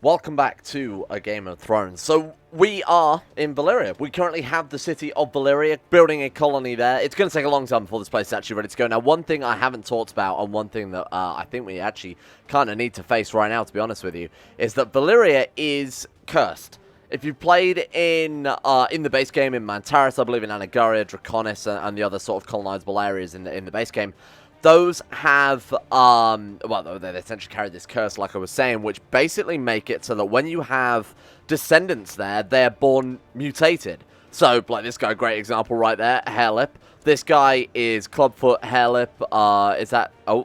Welcome back to A Game of Thrones. So, we are in Valyria. We currently have the city of Valyria, building a colony there. It's going to take a long time before this place is actually ready to go. Now, one thing I haven't talked about, and one thing that I think we actually kind of need to face right now, to be honest with you, is that Valyria is cursed. If you played in the base game in Mantaris, I believe in Anagaria, Draconis, and the other sort of colonizable areas in the base game, those have, well, they essentially carry this curse, like I was saying, which basically make it so that when you have descendants there, they're born mutated. So, like this guy, great example right there, Hairlip. This guy is Clubfoot, Hairlip,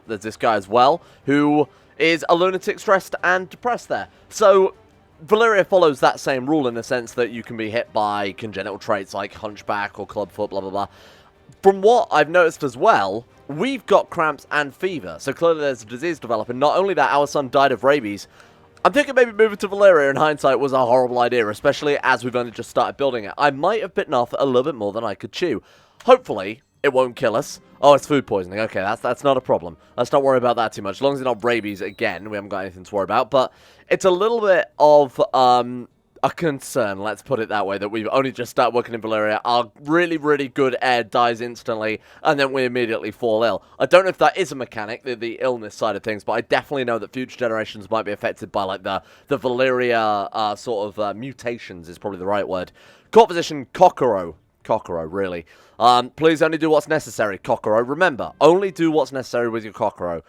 there's this guy as well, who is a lunatic, stressed, and depressed there. So, Valyria follows that same rule in the sense that you can be hit by congenital traits like Hunchback or Clubfoot, blah, blah, blah. From what I've noticed as well, we've got cramps and fever, so clearly there's a disease developing. Not only that, our son died of rabies. I'm thinking maybe moving to Valyria in hindsight was a horrible idea, especially as we've only just started building it. I might have bitten off a little bit more than I could chew. Hopefully, it won't kill us. Oh, it's food poisoning. Okay, that's not a problem. Let's not worry about that too much. As long as it's not rabies, again, we haven't got anything to worry about. But it's a little bit of a concern, let's put it that way, that we've only just started working in Valyria. Our really, really good heir dies instantly, and then we immediately fall ill. I don't know if that is a mechanic, the illness side of things, but I definitely know that future generations might be affected by, like, the Valyria sort of mutations is probably the right word. Court position, Kokoro, really. Please only do what's necessary, Kokoro. Remember, only do what's necessary with your Kokoro,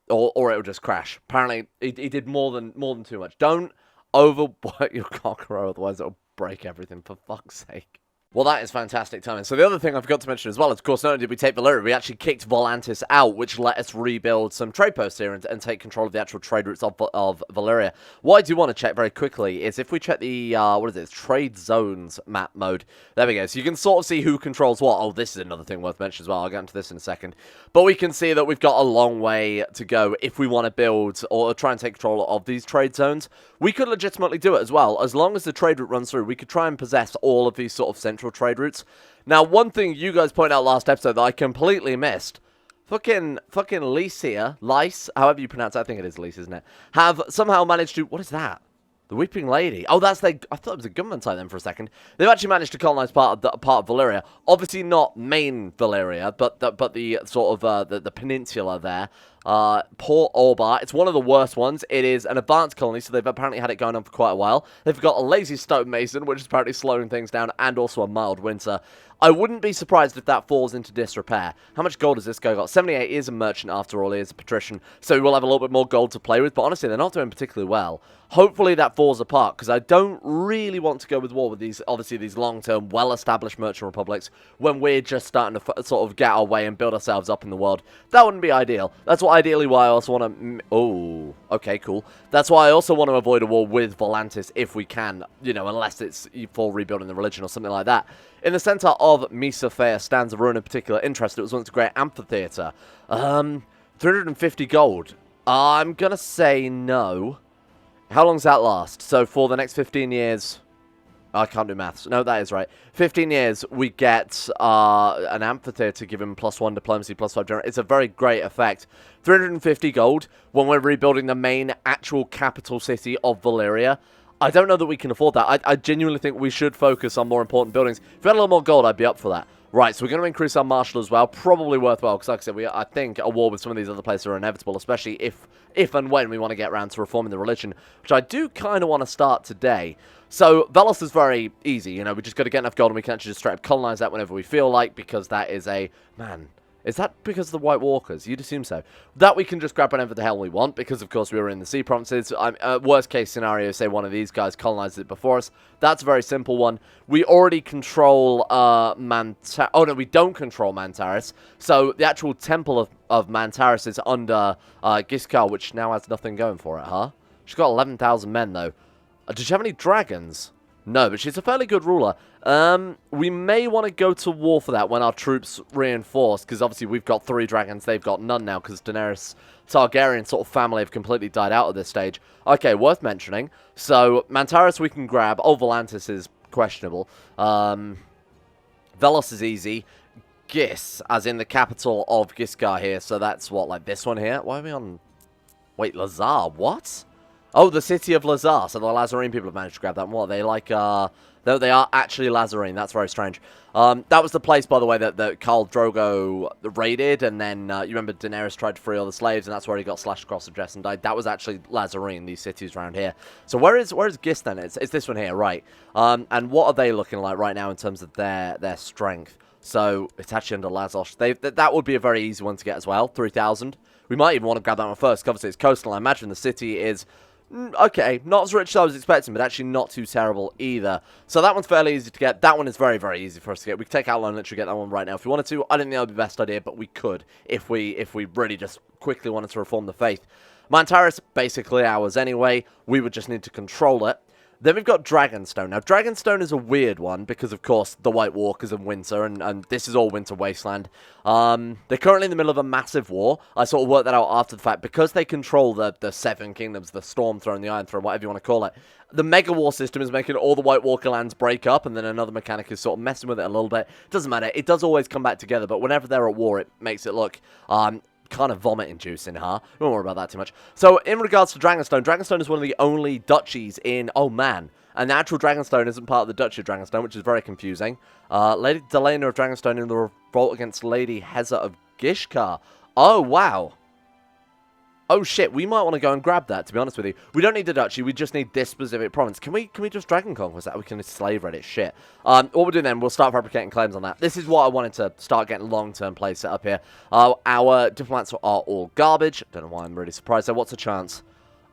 or it'll just crash. Apparently, he did more than too much. Don't overwork your Kokoro, otherwise it'll break everything, for fuck's sake. Well, that is fantastic timing. So the other thing I forgot to mention as well, of course, not only did we take Valyria, we actually kicked Volantis out, which let us rebuild some trade posts here and take control of the actual trade routes of Valyria. What I do want to check very quickly is if we check the, trade zones map mode. There we go. So you can sort of see who controls what. Oh, this is another thing worth mentioning as well. I'll get into this in a second. But we can see that we've got a long way to go if we want to build or try and take control of these trade zones. We could legitimately do it as well. As long as the trade route runs through, we could try and possess all of these sort of central trade routes. Now, one thing you guys pointed out last episode that I completely missed. Fucking Lycia, Lice, however you pronounce it, I think it is Lice, isn't it? Have somehow managed to, what is that? The Weeping Lady. Oh, that's I thought it was a government site then for a second. They've actually managed to colonize part of Valyria. Obviously not main Valyria, but the sort of the peninsula there. Port Orbar. It's one of the worst ones. It is an advanced colony, so they've apparently had it going on for quite a while. They've got a lazy stonemason, which is apparently slowing things down, and also a mild winter. I wouldn't be surprised if that falls into disrepair. How much gold has this guy got? 78 is a merchant after all. He is a patrician, so we'll have a little bit more gold to play with, but honestly, they're not doing particularly well. Hopefully that falls apart, because I don't really want to go with war with these, obviously, these long-term, well-established merchant republics when we're just starting to sort of get our way and build ourselves up in the world. That wouldn't be ideal. That's ideally why I also want to... Oh, okay, cool. That's why I also want to avoid a war with Volantis if we can, you know, unless it's for rebuilding the religion or something like that. In the centre of Misa Fair stands a ruin of particular interest. It was once a great amphitheatre. 350 gold. I'm going to say no. How long does that last? So for the next 15 years... I can't do maths. No, that is right. 15 years, we get an amphitheatre given +1 diplomacy, +5 general. It's a very great effect. 350 gold when we're rebuilding the main actual capital city of Valyria. I don't know that we can afford that. I genuinely think we should focus on more important buildings. If we had a little more gold, I'd be up for that. Right, so we're going to increase our marshal as well. Probably worthwhile, because like I said, I think a war with some of these other places are inevitable, especially if and when we want to get around to reforming the religion, which I do kind of want to start today. So, Velos is very easy, you know, we just got to get enough gold and we can actually just straight up colonize that whenever we feel like, because that is a... Man, is that because of the White Walkers? You'd assume so. That we can just grab whenever the hell we want, because of course we were in the sea provinces. Worst case scenario, say one of these guys colonizes it before us. That's a very simple one. We already control Mantaris. Oh no, we don't control Mantaris. So the actual temple of Mantaris is under Giscard, which now has nothing going for it, huh? She's got 11,000 men though. Does she have any dragons? No, but she's a fairly good ruler. We may want to go to war for that when our troops reinforce, because obviously we've got 3 dragons, they've got none now, because Daenerys Targaryen sort of family have completely died out at this stage. Okay, worth mentioning. So, Mantaris we can grab. Oh, Volantis is questionable. Velos is easy. Gis, as in the capital of Giscard here, so that's what, like this one here? Why are we on... Wait, Lazar, what? Oh, the city of Lazar. So the Lazarene people have managed to grab that. What, they like, they are actually Lazarene. That's very strange. That was the place, by the way, that Khal Drogo raided, and then, you remember Daenerys tried to free all the slaves, and that's where he got slashed across the chest and died. That was actually Lazarene, these cities around here. So where is Gis then? It's this one here, right. And what are they looking like right now in terms of their strength? So it's actually under Lazosh. That would be a very easy one to get as well, 3,000. We might even want to grab that one first, obviously it's coastal. I imagine the city is... okay, not as rich as I was expecting, but actually not too terrible either. So that one's fairly easy to get. That one is very, very easy for us to get. We could take Outline and literally get that one right now if we wanted to. I didn't think that would be the best idea, but we could if we really just quickly wanted to reform the faith. Mantaris, basically ours anyway. We would just need to control it. Then we've got Dragonstone. Now, Dragonstone is a weird one because, of course, the White Walkers and Winter, and this is all Winter Wasteland. They're currently in the middle of a massive war. I sort of worked that out after the fact. Because they control the Seven Kingdoms, the Storm Throne, the Iron Throne, whatever you want to call it, the Mega War system is making all the White Walker lands break up, and then another mechanic is sort of messing with it a little bit. Doesn't matter. It does always come back together, but whenever they're at war, it makes it look... kind of vomit-inducing, huh? We won't worry about that too much. So, in regards to Dragonstone, Dragonstone is one of the only duchies in... Oh, man. And the actual Dragonstone isn't part of the Duchy of Dragonstone, which is very confusing. Lady Delena of Dragonstone in the revolt against Lady Heza of Gishkar. Oh, wow. Oh, shit. We might want to go and grab that, to be honest with you. We don't need the Duchy. We just need this specific province. Can we just Dragon Conquest that? We can slave raid it. Shit. What we'll do then, we'll start fabricating claims on that. This is what I wanted to start getting long-term plays set up here. Our diplomats are all garbage. Don't know why I'm really surprised there. What's the chance?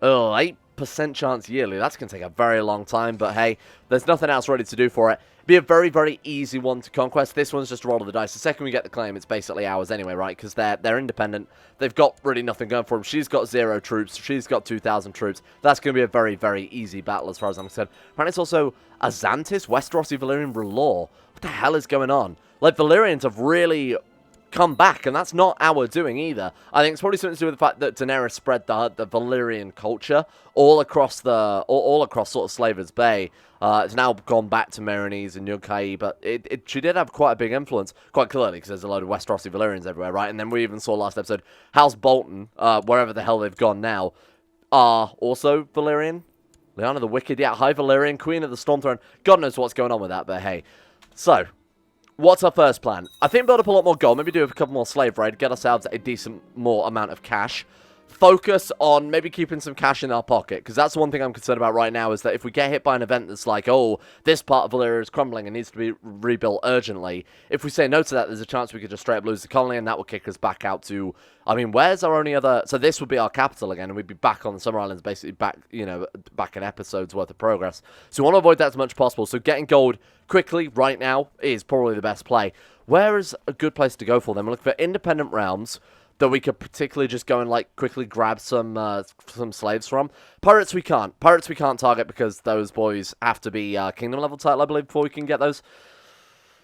Oh, 8% chance yearly. That's going to take a very long time, but hey, there's nothing else ready to do for it. Be a very, very easy one to conquest. This one's just a roll of the dice. The second we get the claim, it's basically ours anyway, right? Because they're independent. They've got really nothing going for them. She's got 0 troops. She's got 2,000 troops. That's going to be a very, very easy battle as far as I'm concerned. Apparently it's also Azantis, Westerosi, Valyrian R'hllor. What the hell is going on? Like, Valyrians have really... come back, and that's not our doing either. I think it's probably something to do with the fact that Daenerys spread the Valyrian culture all across sort of Slaver's Bay. It's now gone back to Meereenese and Yunkai, but she did have quite a big influence, quite clearly, because there's a load of Westerosi Valyrians everywhere, right? And then we even saw last episode, House Bolton, wherever the hell they've gone now, are also Valyrian. Lyanna the Wicked, yeah, High Valyrian, Queen of the Storm Throne. God knows what's going on with that, but hey. So, what's our first plan? I think build up a lot more gold, maybe do a couple more slave raid, get ourselves a decent more amount of cash. Focus on maybe keeping some cash in our pocket, because that's the one thing I'm concerned about right now, is that if we get hit by an event that's like, oh, this part of Valyria is crumbling and needs to be rebuilt urgently, if we say no to that, there's a chance we could just straight up lose the colony, and that will kick us back out to, I mean, where's our only other, so this would be our capital again, and we'd be back on the Summer Islands, basically back, you know, back in episodes worth of progress. So we want to avoid that as much as possible, so getting gold quickly right now is probably the best play. Where is a good place to go for them? We're looking for independent realms that we could particularly just go and, like, quickly grab some slaves from. Pirates we can't. Pirates we can't target because those boys have to be kingdom level title, I believe, before we can get those.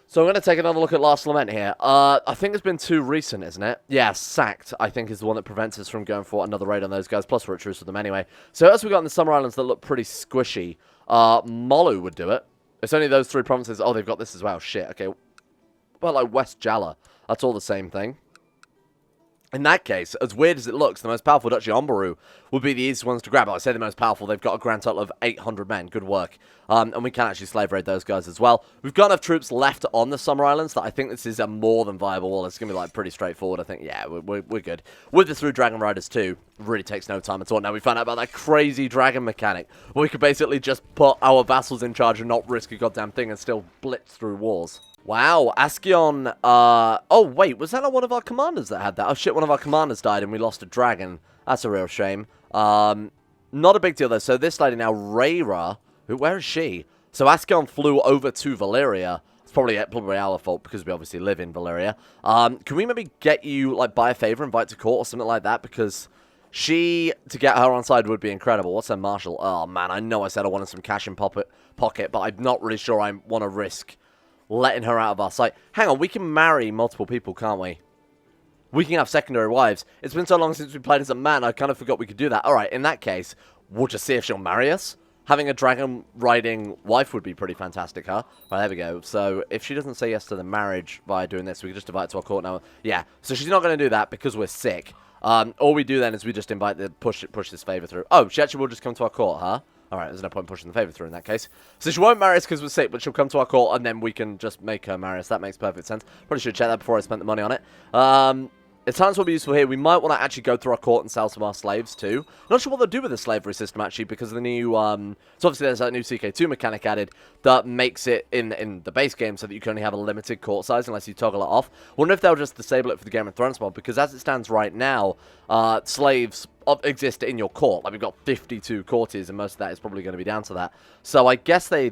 So I'm going to take another look at Last Lament here. I think it's been too recent, isn't it? Yeah, Sacked, I think, is the one that prevents us from going for another raid on those guys, plus we're at truce with them anyway. So as we got in the Summer Islands that look pretty squishy, Molu would do it. It's only those 3 provinces. Oh, they've got this as well. Shit, okay. Well, like West Jala. That's all the same thing. In that case, as weird as it looks, the most powerful Duchy, Ombaru, would be the easiest ones to grab. I say the most powerful. They've got a grand total of 800 men. Good work. And we can actually slave raid those guys as well. We've got enough troops left on the Summer Islands that I think this is a more than viable wall. It's going to be, like, pretty straightforward. I think, yeah, we're good. With the through Dragon Riders, too, really takes no time at all. Now, we found out about that crazy dragon mechanic, where we could basically just put our vassals in charge and not risk a goddamn thing and still blitz through wars. Wow, Aquistion, oh wait, was that not one of our commanders that had that? Oh shit, one of our commanders died and we lost a dragon. That's a real shame. Not a big deal though. So this lady now, Rhaera, where is she? So Aquistion flew over to Valyria. It's probably our fault because we obviously live in Valyria. Can we maybe get you, like, by a favor, invite to court or something like that? Because to get her on side would be incredible. What's her marshal? Oh man, I know I said I wanted some cash in pocket, but I'm not really sure I want to risk letting her out of our sight. Hang on, we can marry multiple people, can't we? We can have secondary wives. It's been so long since we played as a man, I kind of forgot we could do that. Alright, in that case, we'll just see if she'll marry us. Having a dragon-riding wife would be pretty fantastic, huh? Right, there we go. So, if she doesn't say yes to the marriage via doing this, we can just invite her to our court now. Yeah, so she's not going to do that because we're sick. All we do then is we just invite the push this favor through. Oh, she actually will just come to our court, huh? Alright, there's no point pushing the favor through in that case. So she won't marry us because we're sick, but she'll come to our court and then we can just make her marry us. That makes perfect sense. Probably should check that before I spent the money on it. If times will be useful here, we might want to actually go through our court and sell some of our slaves too. Not sure what they'll do with the slavery system actually, because of the new, so obviously there's that new CK2 mechanic added that makes it in the base game so that you can only have a limited court size unless you toggle it off. Wonder if they'll just disable it for the Game of Thrones mod, because as it stands right now, slaves exist in your court. Like we've got 52 courtiers and most of that is probably going to be down to that. So I guess I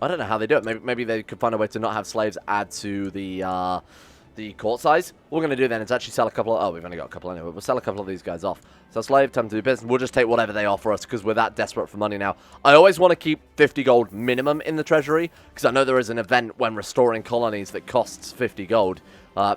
don't know how they do it. Maybe they could find a way to not have slaves add to the court size. What we're going to do then is actually sell a couple of... Oh, we've only got a couple anyway. We'll sell a couple of these guys off. So slave, time to do business. We'll just take whatever they offer us because we're that desperate for money now. I always want to keep 50 gold minimum in the treasury because I know there is an event when restoring colonies that costs 50 gold.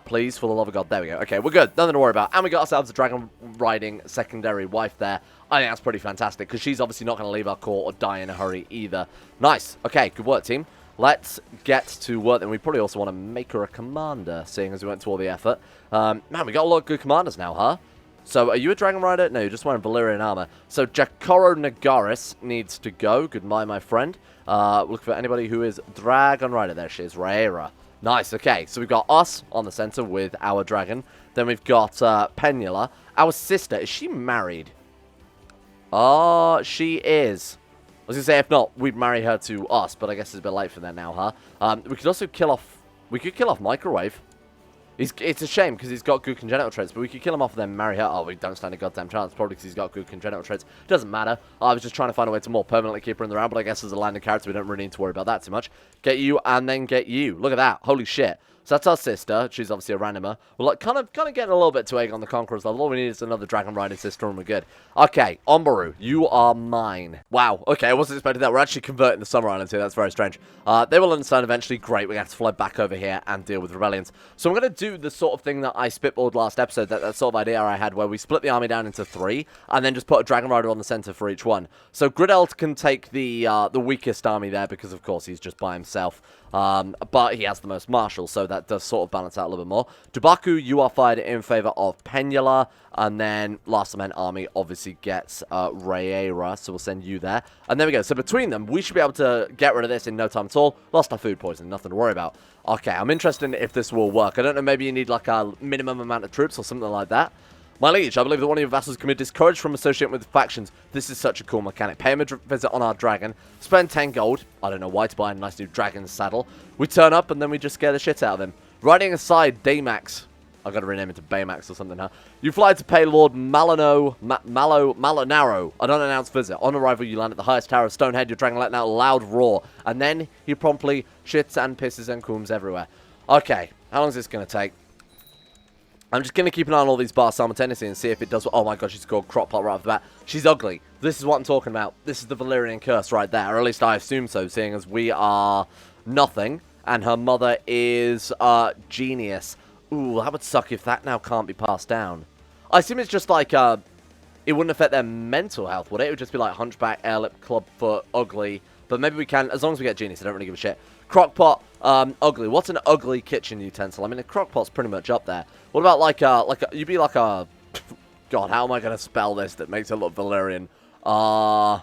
Please, for the love of God. There we go. Okay, we're good. Nothing to worry about. And we got ourselves a dragon riding secondary wife there. I think that's pretty fantastic because she's obviously not going to leave our court or die in a hurry either. Nice. Okay, good work, team. Let's get to work, and we probably also want to make her a commander, seeing as we went to all the effort. Man, we got a lot of good commanders now, huh? So, are you a dragon rider? No, you're just wearing Valyrian armor. So, Jacoro Nagaris needs to go. Goodbye, my friend. Look for anybody who is dragon rider. There she is, Rhaera. Nice, okay. So, we've got us on the center with our dragon. Then we've got Penula. Our sister, is she married? Oh, she is. I was going to say, if not, we'd marry her to us, but I guess it's a bit late for that now, huh? We could also kill off... We could kill off Microwave. It's a shame, because he's got good congenital traits, but we could kill him off and then marry her. Oh, we don't stand a goddamn chance, probably because he's got good congenital traits. Doesn't matter. I was just trying to find a way to more permanently keep her in the round, but I guess as a landing character, we don't really need to worry about that too much. Get you, and then get you. Look at that. Holy shit. So that's our sister. She's obviously a randomer. We're like kind of getting a little bit too egg on the Conqueror's level. All we need is another dragon riding sister and we're good. Okay, Ombaru, you are mine. Wow, okay, I wasn't expecting that. We're actually converting the Summer Islands here. That's very strange. They will understand eventually. Great, we're going to have to fly back over here and deal with rebellions. So I'm going to do the sort of thing that I spitballed last episode, that sort of idea I had where we split the army down into 3 and then just put a dragon rider on the center for each one. So Gridelt can take the weakest army there because, of course, he's just by himself. But he has the most martial, so that does sort of balance out a little bit more. Dubaku, you are fired in favor of Penula, and then Last Man Army obviously gets Rhaera, so we'll send you there. And there we go. So between them, we should be able to get rid of this in no time at all. Lost our food poisoning, nothing to worry about. Okay, I'm interested in if this will work. I don't know, maybe you need like a minimum amount of troops or something like that. My liege, I believe that one of your vassals can be discouraged from associating with factions. This is such a cool mechanic. Pay him a visit on our dragon. Spend 10 gold. I don't know why, to buy a nice new dragon saddle. We turn up and then we just scare the shit out of him. Riding aside Daymax. I've got to rename it to Baymax or something, huh? You fly to pay Lord Malonaro an unannounced visit. On arrival, you land at the highest tower of Stonehead. Your dragon letting out a loud roar. And then he promptly shits and pisses and cooms everywhere. Okay, how long is this going to take? I'm just going to keep an eye on all these bars simultaneously and see if it does... Oh my god, she's called Crop Pot right off the bat. She's ugly. This is what I'm talking about. This is the Valyrian curse right there. Or at least I assume so, seeing as we are nothing. And her mother is genius. Ooh, that would suck if that now can't be passed down. I assume it's just like... it wouldn't affect their mental health, would it? It would just be like Hunchback, Airlip, Clubfoot, Ugly. But maybe we can... As long as we get genius, I don't really give a shit. Crockpot, ugly. What's an ugly kitchen utensil? I mean, a crockpot's pretty much up there. What about like a you'd be like a... God, how am I going to spell this that makes it look Valyrian? I'm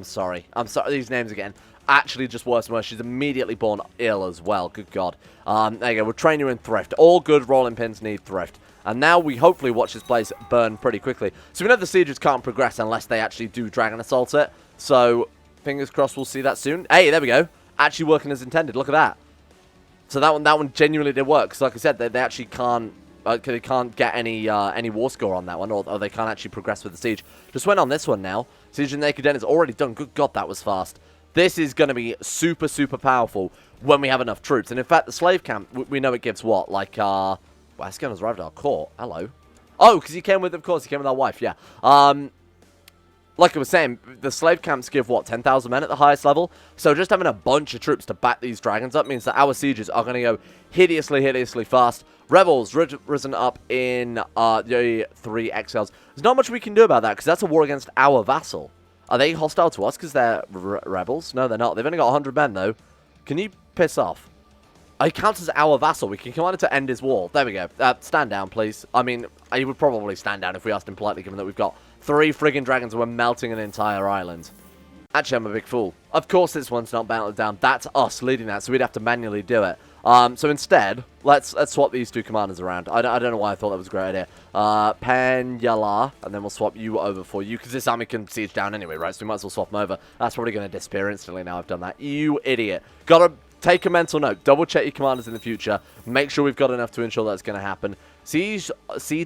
sorry. These names again. Actually, just worse and worse. She's immediately born ill as well. Good God. There you go. We'll train you in thrift. All good rolling pins need thrift. And now we hopefully watch this place burn pretty quickly. So we know the sieges can't progress unless they actually do dragon assault it. So... Fingers crossed we'll see that soon. Hey, there we go. Actually working as intended. Look at that. So that one genuinely did work. Because like I said, they actually can't... they can't get any war score on that one. Or they can't actually progress with the siege. Just went on this one now. Siege of Naked Den is already done. Good God, that was fast. This is going to be super, super powerful when we have enough troops. And in fact, the slave camp, we know it gives what? Like, well, this gun has arrived at our court. Hello. Oh, because he came with, of course, he came with our wife. Yeah. Like I was saying, the slave camps give, what, 10,000 men at the highest level? So just having a bunch of troops to back these dragons up means that our sieges are going to go hideously, hideously fast. Rebels risen up in the 3 exiles. There's not much we can do about that, because that's a war against our vassal. Are they hostile to us because they're rebels? No, they're not. They've only got 100 men, though. Can you piss off? He counts as our vassal. We can command him to end his war. There we go. Stand down, please. I mean, he would probably stand down if we asked him politely, given that we've got 3 friggin' dragons and we're melting an entire island. Actually, I'm a big fool. Of course this one's not melted down. That's us leading that, so we'd have to manually do it. So instead, let's swap these 2 commanders around. I don't know why I thought that was a great idea. Penyala, and then we'll swap you over for you, because this army can siege down anyway, right? So we might as well swap them over. That's probably going to disappear instantly now I've done that. You idiot. Gotta take a mental note. Double check your commanders in the future. Make sure we've got enough to ensure that's going to happen. Siege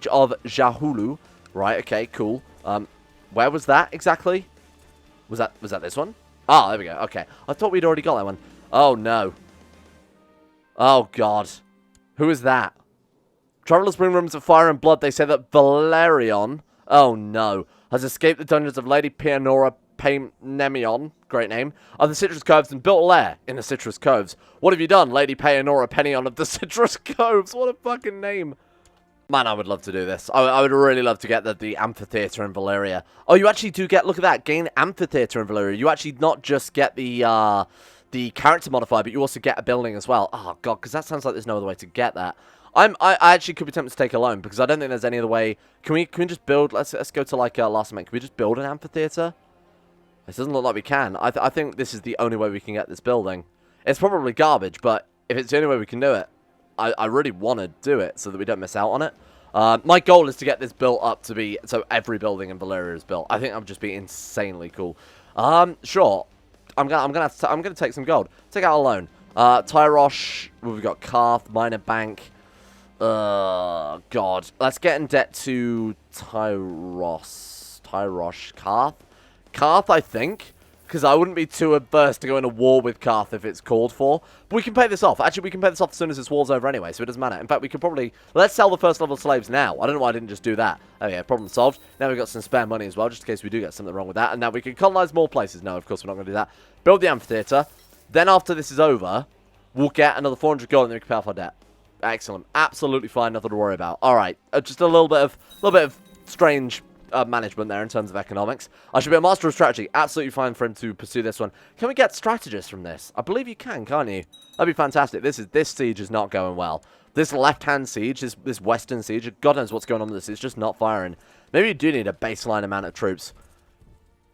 of Jahulu. Right, okay, cool. Where was that exactly? Was that this one? Oh, there we go. Okay. I thought we'd already got that one. Oh, no. Oh, God. Who is that? Travelers bring rumors of fire and blood. They say that Valyrian, oh, no, has escaped the dungeons of Lady Pianora Paynemion, great name, of the Citrus Coves and built a lair in the Citrus Coves. What have you done, Lady Pianora Paynemion of the Citrus Coves? What a fucking name. Man, I would love to do this. I would really love to get the amphitheater in Valyria. Oh, you actually do get, look at that, gain amphitheater in Valyria. You actually not just get the character modifier, but you also get a building as well. Oh, God, because that sounds like there's no other way to get that. I actually could be tempted to take a loan, because I don't think there's any other way. Can we just build, let's go to, like, last minute. Can we just build an amphitheater? It doesn't look like we can. I think this is the only way we can get this building. It's probably garbage, but if it's the only way we can do it, I really want to do it so that we don't miss out on it. My goal is to get this built up to be so every building in Valyria is built. I think that would just be insanely cool. Sure. I'm gonna take some gold. Take out a loan. Tyrosh. We've got Karth, Minor Bank. God. Let's get in debt to Tyrosh, Karth. Karth, I think. Because I wouldn't be too averse to going to war with Karth if it's called for. But we can pay this off. Actually, we can pay this off as soon as this war's over anyway, so it doesn't matter. In fact, we could probably... Let's sell the first level slaves now. I don't know why I didn't just do that. Oh yeah, problem solved. Now we've got some spare money as well, just in case we do get something wrong with that. And now we can colonize more places. No, of course we're not going to do that. Build the amphitheater. Then after this is over, we'll get another 400 gold and then we can pay off our debt. Excellent. Absolutely fine. Nothing to worry about. All right. Just a little bit of strange... management there in terms of economics. I should be a master of strategy. Absolutely fine for him to pursue this one. Can we get strategists from this? I believe you can, can't you? That'd be fantastic. This siege is not going well. This left-hand siege, this western siege, God knows what's going on with this. It's just not firing. Maybe you do need a baseline amount of troops.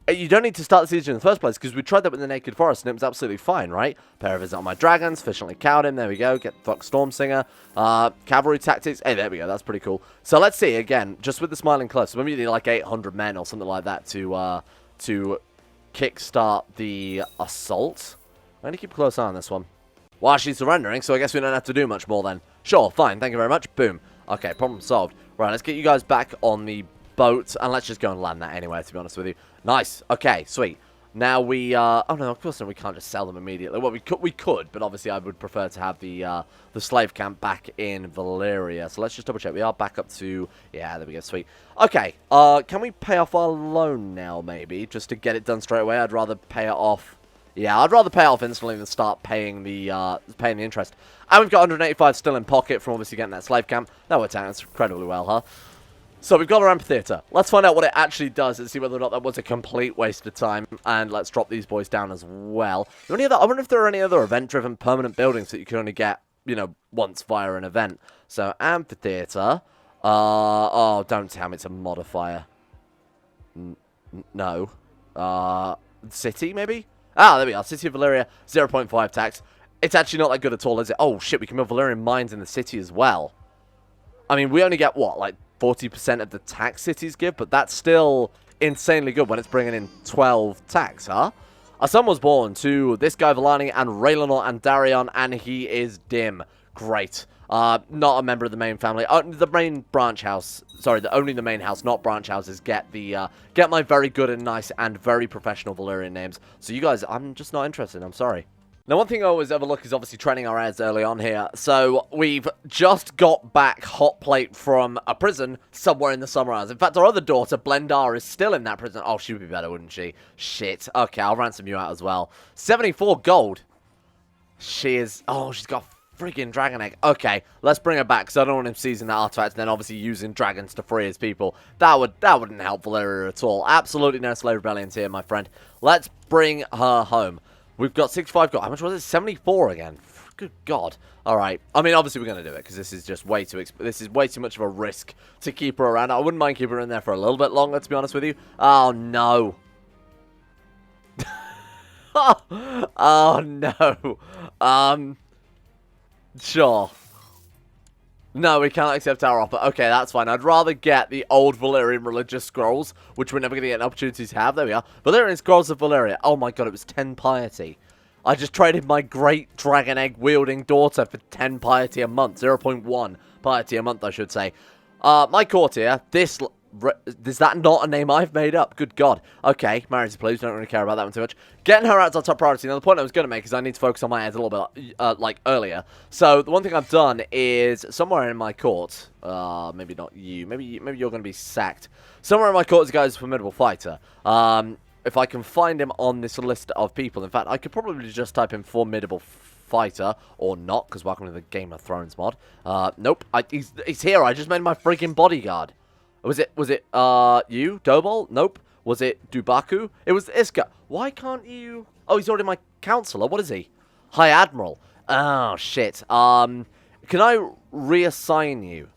You don't need to start the siege in the first place, because we tried that with the Naked Forest, and it was absolutely fine, right? Pair of visit on my dragons, efficiently cowed him, there we go, get the Stormsinger, cavalry tactics, hey, there we go, that's pretty cool. So let's see, again, just with the Smiling Cliffs, maybe you need like 800 men or something like that to kickstart the assault. I'm going to keep a close eye on this one. Well, she's surrendering, so I guess we don't have to do much more then. Sure, fine, thank you very much, boom. Okay, problem solved. Right, let's get you guys back on the boat, and let's just go and land that anyway, to be honest with you. Nice. Okay, sweet. Now we, oh no, of course we can't just sell them immediately. Well, we could, but obviously I would prefer to have the slave camp back in Valyria. So let's just double check. We are back up to, yeah, there we go, sweet. Okay, can we pay off our loan now, maybe, just to get it done straight away? I'd rather pay it off. Yeah, I'd rather pay it off instantly than start paying the interest. And we've got 185 still in pocket from obviously getting that slave camp. That worked out incredibly well, huh? So we've got our amphitheater. Let's find out what it actually does and see whether or not that was a complete waste of time. And let's drop these boys down as well. I wonder if there are any other event-driven permanent buildings that you can only get, you know, once via an event. So amphitheater. Oh, don't tell me it's a modifier. No. City, maybe? Ah, there we are. City of Valyria, 0.5 tax. It's actually not that good at all, is it? Oh, shit, we can build Valyrian mines in the city as well. I mean, we only get, what, like 40% of the tax cities give, but that's still insanely good when it's bringing in 12 tax, huh? A son was born to this guy Valane and Raylanor and Darion, and he is dim. Great. Not a member of the main family. The main branch house. Sorry, only the main house, not branch houses, get my very good and nice and very professional Valyrian names. So you guys, I'm just not interested. I'm sorry. Now, one thing I always overlook is obviously training our ads early on here. So, we've just got back hot plate from a prison somewhere in the Summerhall. In fact, our other daughter, Blendar, is still in that prison. Oh, she would be better, wouldn't she? Shit. Okay, I'll ransom you out as well. 74 gold. She is... Oh, she's got freaking dragon egg. Okay, let's bring her back, because I don't want him seizing that artifact and then obviously using dragons to free his people. That wouldn't help Valyria at all. Absolutely no slave rebellions here, my friend. Let's bring her home. We've got 65 gold. How much was it? 74 again. Good God. Alright. I mean, obviously we're going to do it, because this is just way too much of a risk to keep her around. I wouldn't mind keeping her in there for a little bit longer, to be honest with you. Oh, no. Oh, no. Sure. No, we can't accept our offer. Okay, that's fine. I'd rather get the old Valyrian religious scrolls, which we're never going to get an opportunity to have. There we are. Valyrian scrolls of Valyria. Oh my god, it was 10 piety. I just traded my great dragon egg wielding daughter for 10 piety a month. 0.1 piety a month, I should say. My courtier, this... Is that not a name I've made up? Good God. Okay, marriage please. Don't really care about that one too much. Getting her out is our top priority. Now, the point I was going to make is I need to focus on my ads a little bit, like, earlier. So, the one thing I've done is, somewhere in my court, maybe not you, maybe you're going to be sacked. Somewhere in my court is a guy who's a formidable fighter. If I can find him on this list of people, in fact, I could probably just type in formidable fighter, or not, because welcome to the Game of Thrones mod. Nope, he's here. I just made my freaking bodyguard. Was it, you? Dobol? Nope. Was it Dubaku? It was Iska. Why can't you... Oh, he's already my counselor. What is he? High Admiral. Oh, shit. Can I reassign you?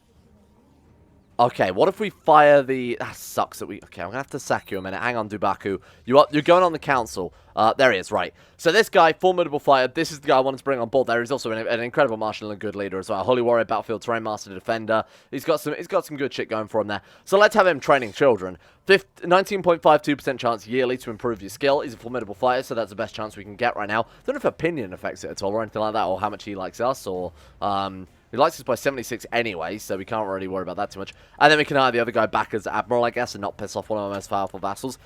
Okay, what if we fire the... That sucks that we... Okay, I'm going to have to sack you a minute. Hang on, Dubaku. You're going on the council. There he is, right. So this guy, formidable fighter, this is the guy I wanted to bring on board there. He's also an incredible marshal and a good leader as well. Holy Warrior, Battlefield Terrain Master, Defender. He's got some good shit going for him there. So let's have him training children. 19.52% chance yearly to improve your skill. He's a formidable fighter, so that's the best chance we can get right now. Don't know if opinion affects it at all or anything like that, or how much he likes us, or... He likes us by 76 anyway, so we can't really worry about that too much. And then we can hire the other guy back as Admiral, I guess, and not piss off one of our most powerful vassals.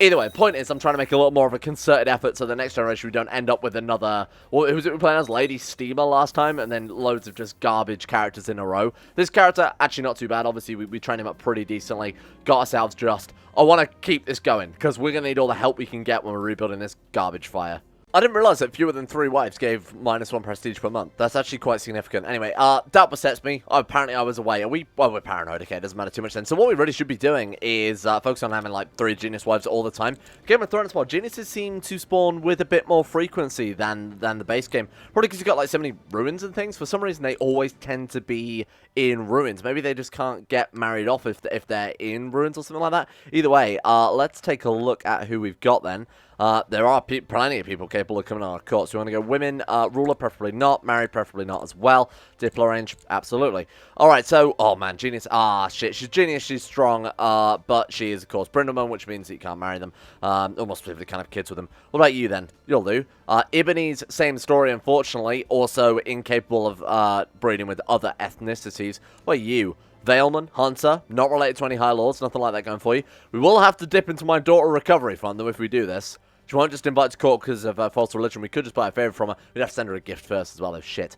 Either way, the point is I'm trying to make a little more of a concerted effort so the next generation we don't end up with another... Well, who was it we were playing as? Lady Steamer last time, and then loads of just garbage characters in a row. This character, actually not too bad. Obviously, we trained him up pretty decently. Got ourselves just... I want to keep this going, because we're going to need all the help we can get when we're rebuilding this garbage fire. I didn't realise that fewer than 3 wives gave -1 prestige per month. That's actually quite significant. Anyway, that besets me. Apparently I was away. Well, we're paranoid, okay, it doesn't matter too much then. So what we really should be doing is focus on having like 3 genius wives all the time. Game of Thrones mod, geniuses seem to spawn with a bit more frequency than the base game. Probably because you've got like so many ruins and things. For some reason they always tend to be in ruins. Maybe they just can't get married off if they're in ruins or something like that. Either way, let's take a look at who we've got then. There are plenty of people capable of coming on our court. So we want to go women, ruler preferably not, married preferably not as well. Diplo range, absolutely. Alright, so, oh man, genius, shit, she's genius, she's strong, but she is of course Brindleman, which means that you can't marry them, almost specifically can't have kids with them. What about you then? You'll do. Ibony's, same story unfortunately, also incapable of breeding with other ethnicities. What about you? Valeman, Hunter, not related to any High Lords, nothing like that going for you. We will have to dip into my daughter recovery fund, though, if we do this. She won't just invite to court because of false religion. We could just buy a favour from her. We'd have to send her a gift first as well, though. Shit.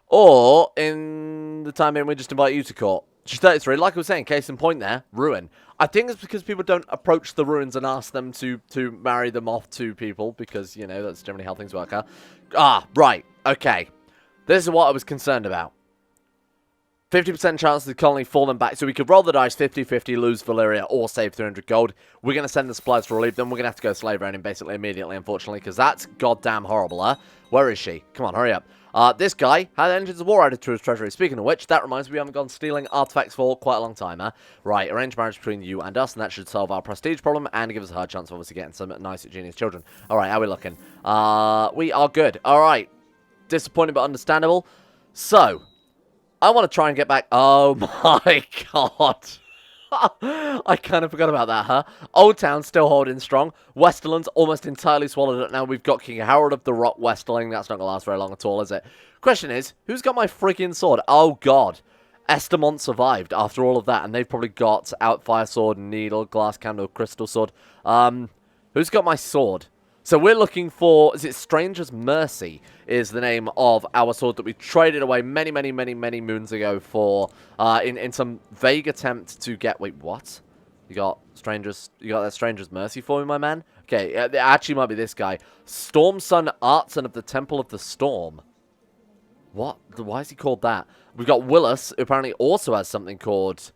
Or, in the time being, we just invite you to court. She's 33. Like I was saying, case in point there, ruin. I think it's because people don't approach the ruins and ask them to marry them off to people, because, you know, that's generally how things work out. Right. Okay. This is what I was concerned about. 50% chance of the colony falling back. So we could roll the dice 50-50, lose Valyria, or save 300 gold. We're going to send the supplies to relieve them. We're going to have to go slave raiding basically immediately, unfortunately, because that's goddamn horrible, huh? Where is she? Come on, hurry up. This guy had engines of war added to his treasury. Speaking of which, that reminds me we haven't gone stealing artifacts for quite a long time, huh? Right, arrange marriage between you and us, and that should solve our prestige problem and give us a hard chance of obviously getting some nice genius children. Alright, how are we looking? We are good. Alright. Disappointing but understandable. So... I want to try and get back... Oh, my God. I kind of forgot about that, huh? Old Town still holding strong. Westerland's almost entirely swallowed up now. We've got King Harold of the Rock Westerling. That's not going to last very long at all, is it? Question is, who's got my freaking sword? Oh, God. Estamont survived after all of that, and they've probably got Outfire Sword, Needle, Glass Candle, Crystal Sword. Who's got my sword? So we're looking for, is it Stranger's Mercy is the name of our sword that we traded away many moons ago for, in some vague attempt to get, wait, what? You got that Stranger's Mercy for me, my man? Okay, it actually might be this guy. Storm Sun Artson of the Temple of the Storm. What? Why is he called that? We've got Willis, who apparently also has something called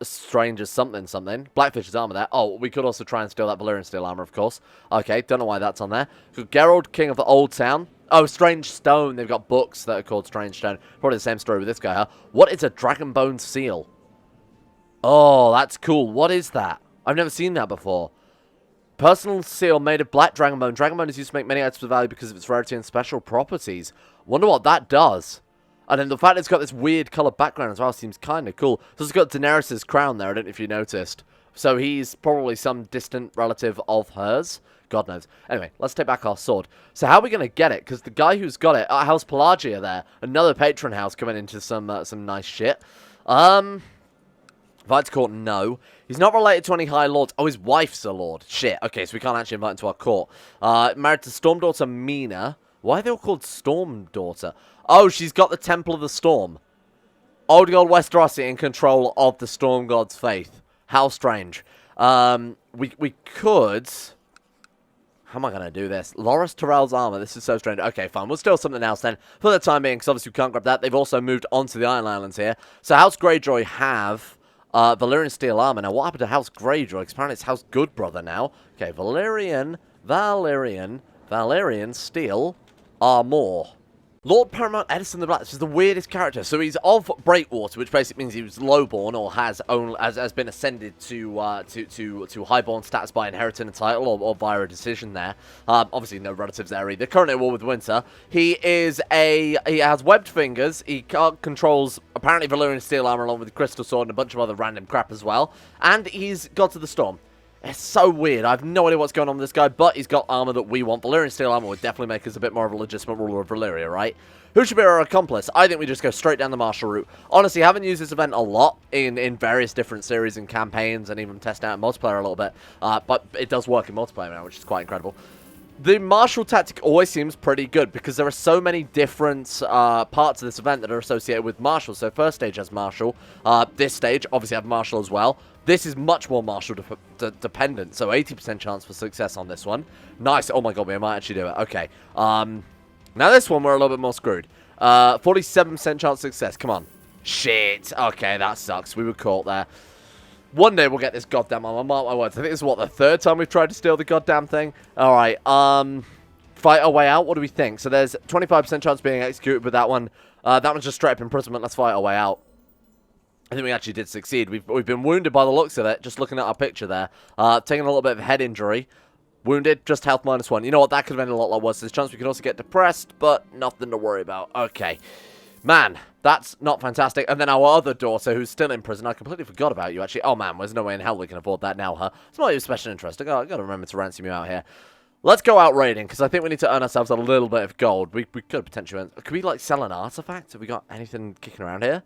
Stranger's something. Blackfish's armor there. Oh, we could also try and steal that Valyrian steel armor, of course. Okay, don't know why that's on there. So Geralt, King of the Old Town. Oh, Strange Stone. They've got books that are called Strange Stone. Probably the same story with this guy, huh? What is a Dragonbone seal? Oh, that's cool. What is that? I've never seen that before. Personal seal made of black dragonbone. Dragonbone is used to make many items of value because of its rarity and special properties. Wonder what that does. And then the fact it's got this weird coloured background as well seems kind of cool. So it's got Daenerys' crown there, I don't know if you noticed. So he's probably some distant relative of hers. God knows. Anyway, let's take back our sword. So how are we going to get it? Because the guy who's got it, House Pelagia there, another patron house coming into some nice shit. Invite to court, no. He's not related to any high lords. Oh, his wife's a lord. Shit. Okay, so we can't actually invite him to our court. Married to Storm Daughter Mina. Why are they all called Storm Daughter? Oh, she's got the Temple of the Storm. Old God Westerosi in control of the Storm God's faith. How strange. We could... How am I going to do this? Loras Tyrell's armor. This is so strange. Okay, fine. We'll steal something else then. For the time being, because obviously we can't grab that. They've also moved on to the Iron Islands here. So House Greyjoy have... Valyrian steel armor. Now, what happened to House Greyjoy? Because apparently it's House Goodbrother now. Okay, Valyrian steel armor. Lord Paramount Edison the Black. This is the weirdest character. So he's of Breakwater, which basically means he was lowborn or has been ascended to highborn status by inheriting a title or via a decision there. Obviously, no relatives there either. Currently at war with Winter. He has webbed fingers. He controls apparently Valyrian steel armor along with the crystal sword and a bunch of other random crap as well. And he's God to the Storm. It's so weird. I have no idea what's going on with this guy, but he's got armor that we want. Valyrian steel armor would definitely make us a bit more of a legitimate ruler of Valyria, right? Who should be our accomplice? I think we just go straight down the martial route. Honestly, I haven't used this event a lot in various different series and campaigns and even testing out in multiplayer a little bit. But it does work in multiplayer now, which is quite incredible. The martial tactic always seems pretty good because there are so many different parts of this event that are associated with martial. So first stage has martial. This stage obviously have martial as well. This is much more martial dependent, so 80% chance for success on this one. Nice. Oh my god, we might actually do it. Okay. Now this one, we're a little bit more screwed. 47% chance of success. Come on. Shit. Okay, that sucks. We were caught there. One day we'll get this goddamn armor. Mark my words. I think this is, what, the third time we've tried to steal the goddamn thing? Alright, fight our way out. What do we think? So there's 25% chance of being executed with that one. That one's just straight up imprisonment. Let's fight our way out. I think we actually did succeed. We've been wounded by the looks of it, just looking at our picture there. Taking a little bit of a head injury. Wounded, just health -1. You know what, that could have been a lot worse. There's a chance we can also get depressed, but nothing to worry about. Okay. Man, that's not fantastic. And then our other daughter, who's still in prison. I completely forgot about you, actually. Oh, man, there's no way in hell we can afford that now, huh? It's not even special interest. I've got to remember to ransom you out here. Let's go out raiding, because I think we need to earn ourselves a little bit of gold. We could potentially earn... Could we, like, sell an artifact? Have we got anything kicking around here?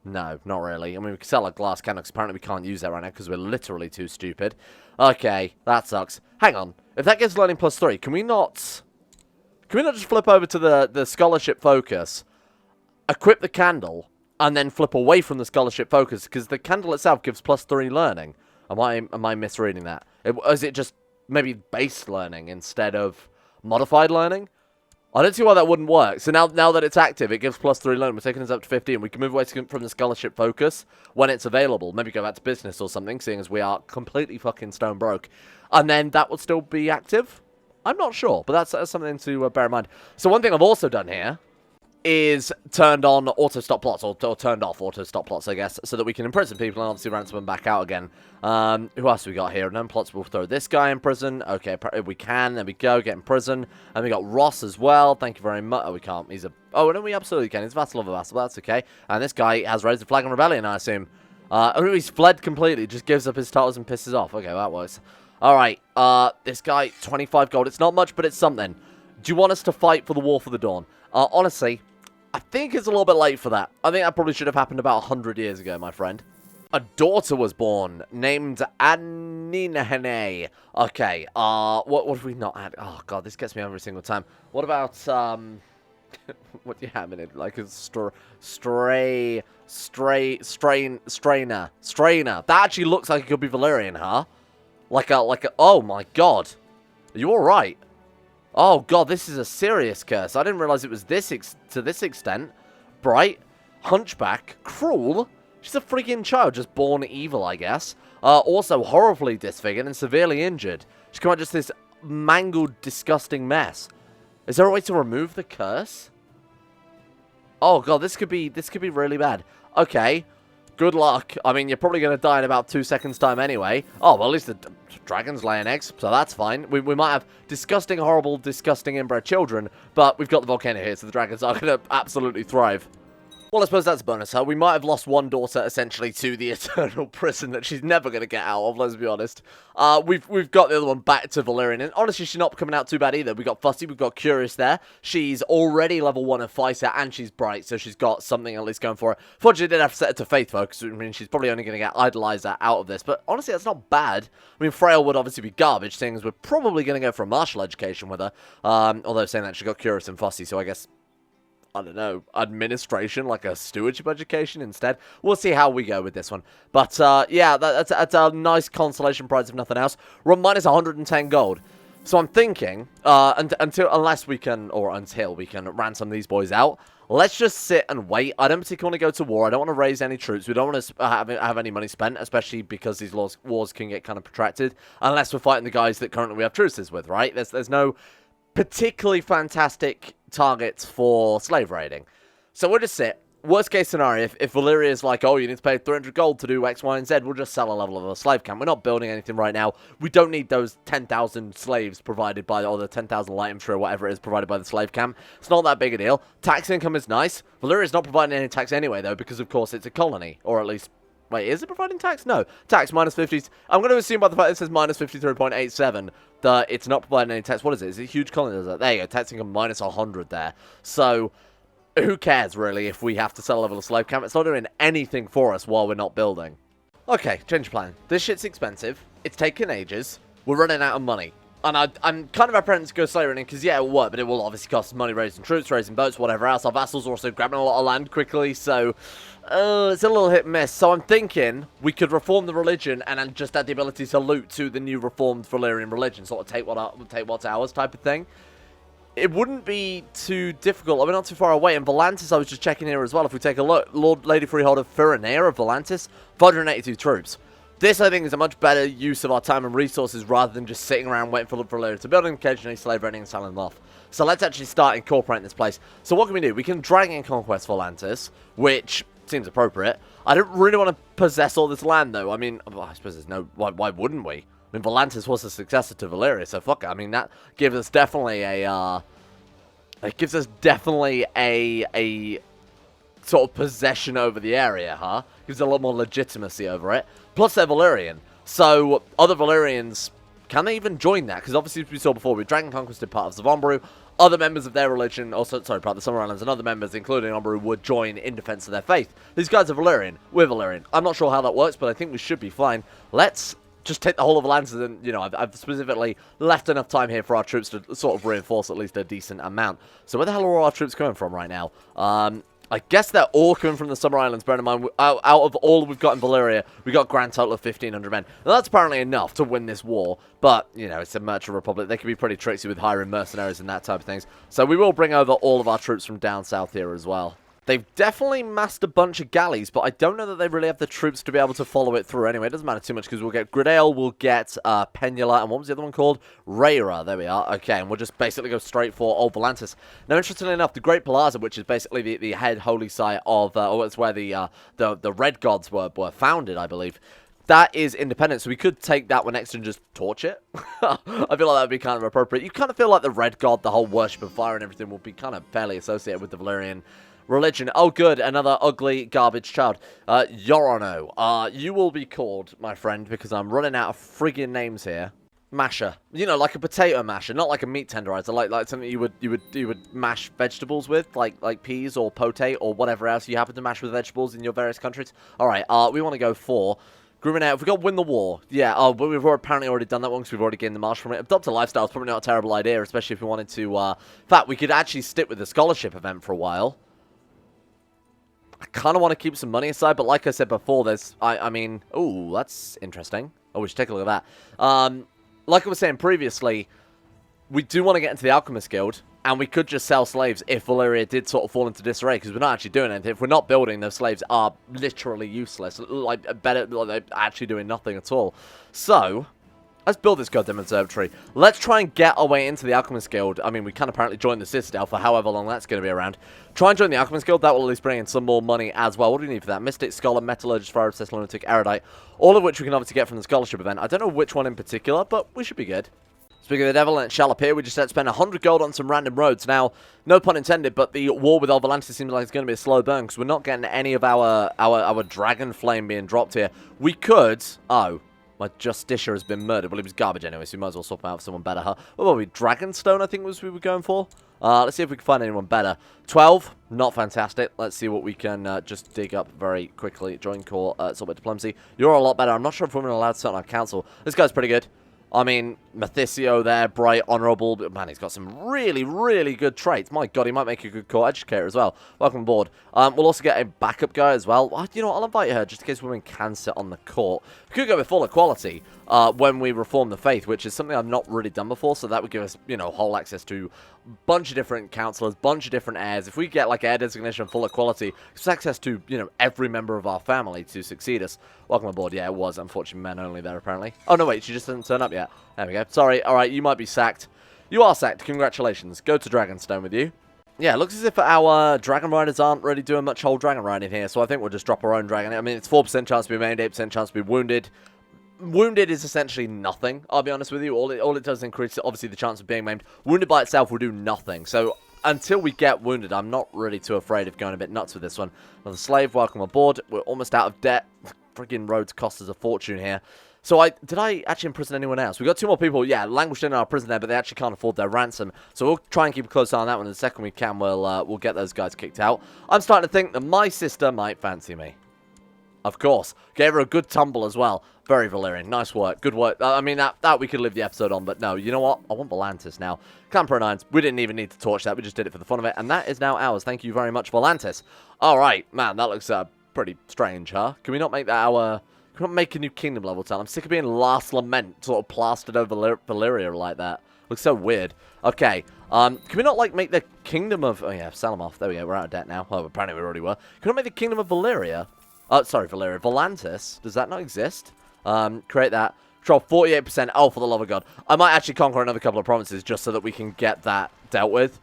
No, not really. I mean, we can sell a glass cannon, because apparently we can't use that right now, because we're literally too stupid. Okay, that sucks. Hang on. If that gives learning +3, can we not just flip over to the scholarship focus, equip the candle, and then flip away from the scholarship focus? Because the candle itself gives +3 learning. Am I misreading that? Is it just maybe base learning instead of modified learning? I don't see why that wouldn't work. So now that it's active, it gives +3 learning. We're taking us up to 15. We can move away from the scholarship focus when it's available. Maybe go back to business or something, seeing as we are completely fucking stone broke. And then that would still be active? I'm not sure, but that's something to bear in mind. So one thing I've also done here is turned on auto-stop plots, or turned off auto-stop plots, I guess, so that we can imprison people and obviously ransom them back out again. Who else have we got here? Known plots, we'll throw this guy in prison. Okay, we can. There we go, get in prison. And we got Ross as well. Thank you very much. Oh, we can't. He's a... Oh, no, we absolutely can. He's a vassal of a vassal, that's okay. And this guy has raised the flag in rebellion, I assume. Oh, he's fled completely. Just gives up his titles and pisses off. Okay, that works. Alright, this guy, 25 gold. It's not much, but it's something. Do you want us to fight for the War for the Dawn? Honestly... I think it's a little bit late for that. I think that probably should have happened about 100 years ago, my friend. A daughter was born named Aninahene. Okay, what have we not had? Oh, God, this gets me every single time. What about, what do you have in it? Like a strainer. That actually looks like it could be Valyrian, huh? Like a, oh my God. Are you alright? Oh, God, this is a serious curse. I didn't realize it was to this extent. Bright, hunchback, cruel, She's a freaking child, just born evil, I guess. Also horribly disfigured and severely injured. She's come out just this mangled, disgusting mess. Is there a way to remove the curse? Oh god, this could be really bad. Okay, good luck. I mean, you're probably going to die in about 2 seconds' time anyway. Oh, well, at least the dragon's laying eggs, so that's fine. We might have disgusting, horrible, disgusting inbred children, but we've got the volcano here, so the dragons are going to absolutely thrive. Well, I suppose that's a bonus, huh? We might have lost one daughter, essentially, to the eternal prison that she's never going to get out of, let's be honest. We've got the other one back to Valyrian, and honestly, she's not coming out too bad either. We've got Fussy, we've got Curious there. She's already level 1 of Fighter, and she's bright, so she's got something at least going for her. Fortunately, did have to set her to Faith, though, because I mean, she's probably only going to get Idolizer out of this, but honestly, that's not bad. I mean, Frail would obviously be garbage, seeing as we're probably going to go for a martial education with her, although saying that, she got Curious and Fussy, so I guess, I don't know, administration, like a stewardship education instead. We'll see how we go with this one. But, yeah, that's a nice consolation prize, if nothing else. We're minus 110 gold. So I'm thinking, until we can ransom these boys out, let's just sit and wait. I don't particularly want to go to war. I don't want to raise any troops. We don't want to have any money spent, especially because these wars can get kind of protracted, unless we're fighting the guys that currently we have truces with, right? There's no particularly fantastic targets for slave raiding. So we'll just sit. Worst case scenario, if Valyria is like, oh, you need to pay 300 gold to do X, Y, and Z, we'll just sell a level of a slave camp. We're not building anything right now. We don't need those 10,000 slaves provided by, or the 10,000 light infantry or whatever it is provided by the slave camp. It's not that big a deal. Tax income is nice. Valeria's not providing any tax anyway, though, because of course it's a colony, or at least... Wait, is it providing tax? No. Tax, minus 50. I'm going to assume by the fact it says minus 53.87 that it's not providing any tax. What is it? Is it a huge colony? There you go. Tax income minus 100 there. So, who cares, really, if we have to sell a level of slave camp? It's not doing anything for us while we're not building. Okay, change plan. This shit's expensive. It's taken ages. We're running out of money. And I'm kind of apprehensive to go slave raiding because, yeah, it will work, but it will obviously cost money raising troops, raising boats, whatever else. Our vassals are also grabbing a lot of land quickly, so it's a little hit and miss. So I'm thinking we could reform the religion and then just add the ability to loot to the new reformed Valyrian religion, sort of take what's ours type of thing. It wouldn't be too difficult. We're not too far away. And Volantis, I was just checking here as well. If we take a look, Lord Lady Freeholder Firenea of Volantis, 482 troops. This, I think, is a much better use of our time and resources rather than just sitting around waiting for Valyria to build and occasionally slave raiding and selling them off. So let's actually start incorporating this place. So what can we do? We can drag in Conquest Volantis, which seems appropriate. I don't really want to possess all this land, though. I mean, I suppose there's no... Why wouldn't we? I mean, Volantis was the successor to Valyria, so fuck it. I mean, that gives us definitely a... It gives us definitely a sort of possession over the area, huh? Gives a lot more legitimacy over it. Plus, they're Valyrian. So, other Valyrians, can they even join that? Because obviously, as we saw before, with Dragon Conquested part of Zavonbaru, other members of their religion, also, sorry, part of the Summer Islands, and other members, including Ombaru, would join in defense of their faith. These guys are Valyrian. We're Valyrian. I'm not sure how that works, but I think we should be fine. Let's just take the whole of Atlantis, and, you know, I've specifically left enough time here for our troops to sort of reinforce at least a decent amount. So where the hell are all our troops coming from right now? I guess they're all coming from the Summer Islands. Bear in mind, out of all we've got in Valyria, we got a grand total of 1,500 men. Now, that's apparently enough to win this war, but, you know, it's a merchant republic. They can be pretty tricksy with hiring mercenaries and that type of things. So we will bring over all of our troops from down south here as well. They've definitely massed a bunch of galleys, but I don't know that they really have the troops to be able to follow it through anyway. It doesn't matter too much because we'll get Gridale, we'll get Penula, and what was the other one called? Rhaera. There we are. Okay, and we'll just basically go straight for Old Volantis. Now, interestingly enough, the Great Plaza, which is basically the head holy site of, or it's where the Red Gods were founded, I believe. That is independent, so we could take that one next and just torch it. I feel like that would be kind of appropriate. You kind of feel like the Red God, the whole worship of fire and everything will be kind of fairly associated with the Valyrian religion. Oh, good. Another ugly garbage child. Yorono. You will be called, my friend, because I'm running out of friggin' names here. Masher. You know, like a potato masher, not like a meat tenderizer, like something you would mash vegetables with, like peas or potato or whatever else you happen to mash with vegetables in your various countries. All right. We want to go for grooming out. If we got win the war, yeah. Oh, but we've apparently already done that one because we've already gained the march from it. Adopt a lifestyle is probably not a terrible idea, especially if we wanted to. In fact, we could actually stick with the scholarship event for a while. I kind of want to keep some money aside, but like I said before, there's, I mean, ooh, that's interesting. Oh, we should take a look at that. Like I was saying previously, we do want to get into the Alchemist Guild, and we could just sell slaves if Valyria did sort of fall into disarray, because we're not actually doing anything. If we're not building, those slaves are literally useless. Like, better, they're actually doing nothing at all. So, let's build this goddamn observatory. Let's try and get our way into the Alchemist Guild. I mean, we can apparently join the Citadel for however long that's going to be around. Try and join the Alchemist Guild. That will at least bring in some more money as well. What do we need for that? Mystic, Scholar, Metallurgist, Fire Obsessed, Lunatic, Erudite. All of which we can obviously get from the Scholarship event. I don't know which one in particular, but we should be good. Speaking of the devil, and it shall appear, we just had to spend 100 gold on some random roads. Now, no pun intended, but the war with Valyria seems like it's going to be a slow burn, because we're not getting any of our dragon flame being dropped here. We could... Oh, my Justicia has been murdered. Well, it was garbage anyway, so we might as well swap him out for someone better, huh? What were we? Dragonstone, I think was we were going for. Let's see if we can find anyone better. 12, not fantastic. Let's see what we can just dig up very quickly. Join core, Sorbet Diplomacy. You're a lot better. I'm not sure if women are allowed to sit on our council. This guy's pretty good. I mean, Mathicio there, bright, honourable, but man, he's got some really, really good traits. My god, he might make a good court educator as well. Welcome aboard. We'll also get a backup guy as well. You know what, I'll invite her just in case women can sit on the court. We could go with full equality when we reform the faith, which is something I've not really done before, so that would give us, you know, whole access to a bunch of different councillors, bunch of different heirs. If we get, like, heir designation and full equality, it's access to, you know, every member of our family to succeed us. Welcome aboard. Yeah, it was, unfortunately, men only there, apparently. Oh, no, wait, she just didn't turn up yet. There we go. Sorry. All right, you might be sacked. You are sacked. Congratulations. Go to Dragonstone with you. Yeah, it looks as if our Dragon Riders aren't really doing much whole Dragon Riding here, so I think we'll just drop our own Dragon. I mean, it's 4% chance to be maimed, 8% chance to be wounded. Wounded is essentially nothing, I'll be honest with you. All it does is increase, obviously, the chance of being maimed. Wounded by itself will do nothing, so until we get wounded, I'm not really too afraid of going a bit nuts with this one. Another slave, welcome aboard. We're almost out of debt. Friggin' roads cost us a fortune here. So did I actually imprison anyone else? We got 2 more people, yeah, languished in our prison there, but they actually can't afford their ransom. So we'll try and keep a close eye on that one. The second we can, we'll get those guys kicked out. I'm starting to think that my sister might fancy me. Of course. Gave her a good tumble as well. Very Valyrian. Nice work. Good work. I mean, that we could live the episode on, but no, you know what? I want Volantis now. Clan Pro 9s. We didn't even need to torch that. We just did it for the fun of it, and that is now ours. Thank you very much, Volantis. All right. Man, that looks pretty strange, huh? Can we not make that our... Can we not make a new kingdom level town? I'm sick of being Last Lament sort of plastered over Valyria like that. Looks so weird. Okay. Can we not, like, make the kingdom of... Oh, yeah, Salamoth. There we go. We're out of debt now. Well, apparently we already were. Can we not make the kingdom of Valyria? Sorry, Valyria. Volantis. Does that not exist? Create that. Control 48%. Oh, for the love of God. I might actually conquer another couple of provinces just so that we can get that dealt with.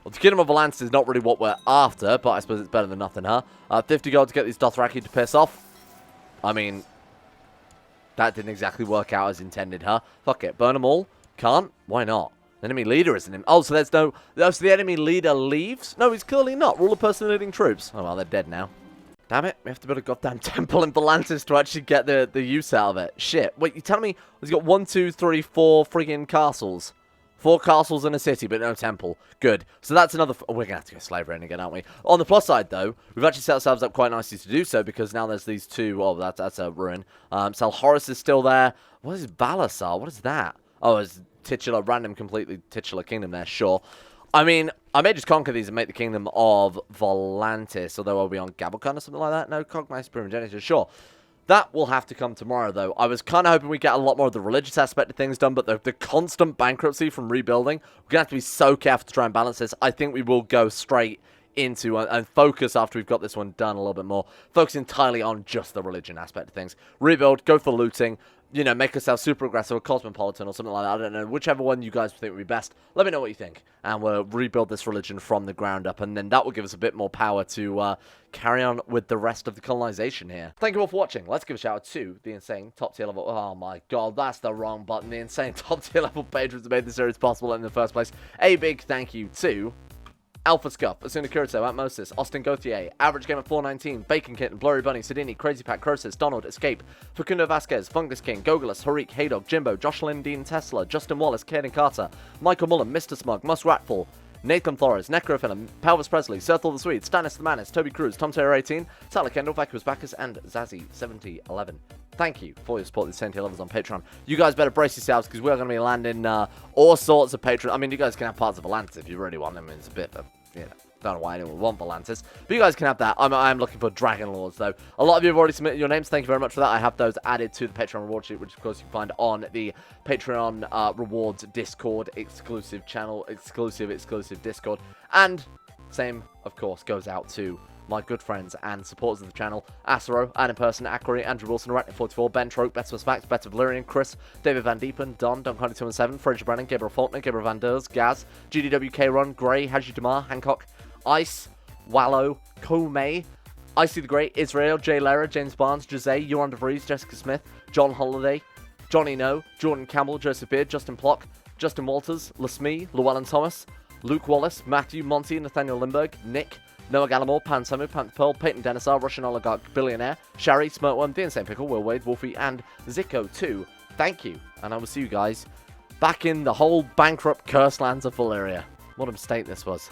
Well, the Kingdom of Volantis is not really what we're after, but I suppose it's better than nothing, huh? 50 gold to get these Dothraki to piss off. I mean, that didn't exactly work out as intended, huh? Fuck it. Burn them all? Can't? Why not? The enemy leader isn't him. Oh, so there's no... Oh, so the enemy leader leaves? No, he's clearly not. We're all the person leading troops. Oh, well, they're dead now. Damn it, we have to build a goddamn temple in Volantis to actually get the use out of it. Shit. Wait, you telling me he's got 1, 2, 3, 4 friggin' castles? 4 castles and a city, but no temple. Good. So that's another... Oh, we're going to have to go slavery again, aren't we? On the plus side, though, we've actually set ourselves up quite nicely to do so, because now there's these 2... Oh, that's a ruin. Salhoris is still there. What is Balasar? What is that? Oh, it's titular, random, completely titular kingdom there, sure. I mean, I may just conquer these and make the kingdom of Volantis, although I'll be on Gabalcon or something like that. No, Cognize Primogeniture, sure. That will have to come tomorrow, though. I was kind of hoping we get a lot more of the religious aspect of things done, but the constant bankruptcy from rebuilding, we're going to have to be so careful to try and balance this. I think we will go straight into and focus after we've got this one done a little bit more. Focus entirely on just the religion aspect of things. Rebuild, go for looting. You know, make ourselves super aggressive or cosmopolitan or something like that. I don't know. Whichever one you guys think would be best. Let me know what you think. And we'll rebuild this religion from the ground up. And then that will give us a bit more power to carry on with the rest of the colonization here. Thank you all for watching. Let's give a shout out to the insane top tier level. Oh my god, that's the wrong button. The insane top tier level patrons who made this series possible in the first place. A big thank you to... Alpha Scuff, Asuna Kurito, Atmosis, Austin Gauthier, Average Gamer 419, Bacon Kitten, Blurry Bunny, Sidini, Crazy Pack, Crosis, Donald, Escape, Facundo Vasquez, Fungus King, Gogolus, Harik, Haydog, Jimbo, Jocelyn Dean Tesla, Justin Wallace, Kaden Carter, Michael Mullen, Mr. Smug, Muskratful, Nathan Flores, Necrophilim, Pelvis Presley, Serthal the Swede, Stannis the Manis, Toby Cruz, Tom Taylor 18, Tyler Kendall, Vacuous Bacchus, and Zazzy 7011. Thank you for your support of the Saint levels on Patreon. You guys better brace yourselves because we're going to be landing all sorts of Patreon. I mean, you guys can have parts of Volantis if you really want them. It's a bit of, you know, Don't know why anyone would want Volantis. But you guys can have that. I'm looking for Dragon Lords, though. A lot of you have already submitted your names. Thank you very much for that. I have those added to the Patreon reward sheet, which, of course, you can find on the Patreon rewards Discord exclusive channel. Exclusive Discord. And same, of course, goes out to my good friends and supporters of the channel: Acero, Anna Person, Aquary, Andrew Wilson, Arachne44, Ben Troke, Betsamus Max, Better Valyrian, Chris, David Van Diepen, Don, Don207, Fraser Brennan, Gabriel Faulkner, Gabriel Van Ders, Gaz, GDWK Run, Gray, Haji Damar, Hancock, Ice, Wallow, Komei, Icy the Great, Israel, Jay Lera, James Barnes, Jose, Johan DeVries, Jessica Smith, John Holiday, Johnny No, Jordan Campbell, Joseph Beard, Justin Plock, Justin Walters, Lasmee, Llewellyn Thomas, Luke Wallace, Matthew, Monty, Nathaniel Lindberg, Nick, Noah Gallimore, Pan Samu, Panther Pearl, Peyton Denisar, Russian Oligarch Billionaire, Shari, Smirtworm, The Insane Pickle, Will Wade, Wolfie, and CK2. Thank you, and I will see you guys back in the whole bankrupt cursed lands of Valyria. What a mistake this was.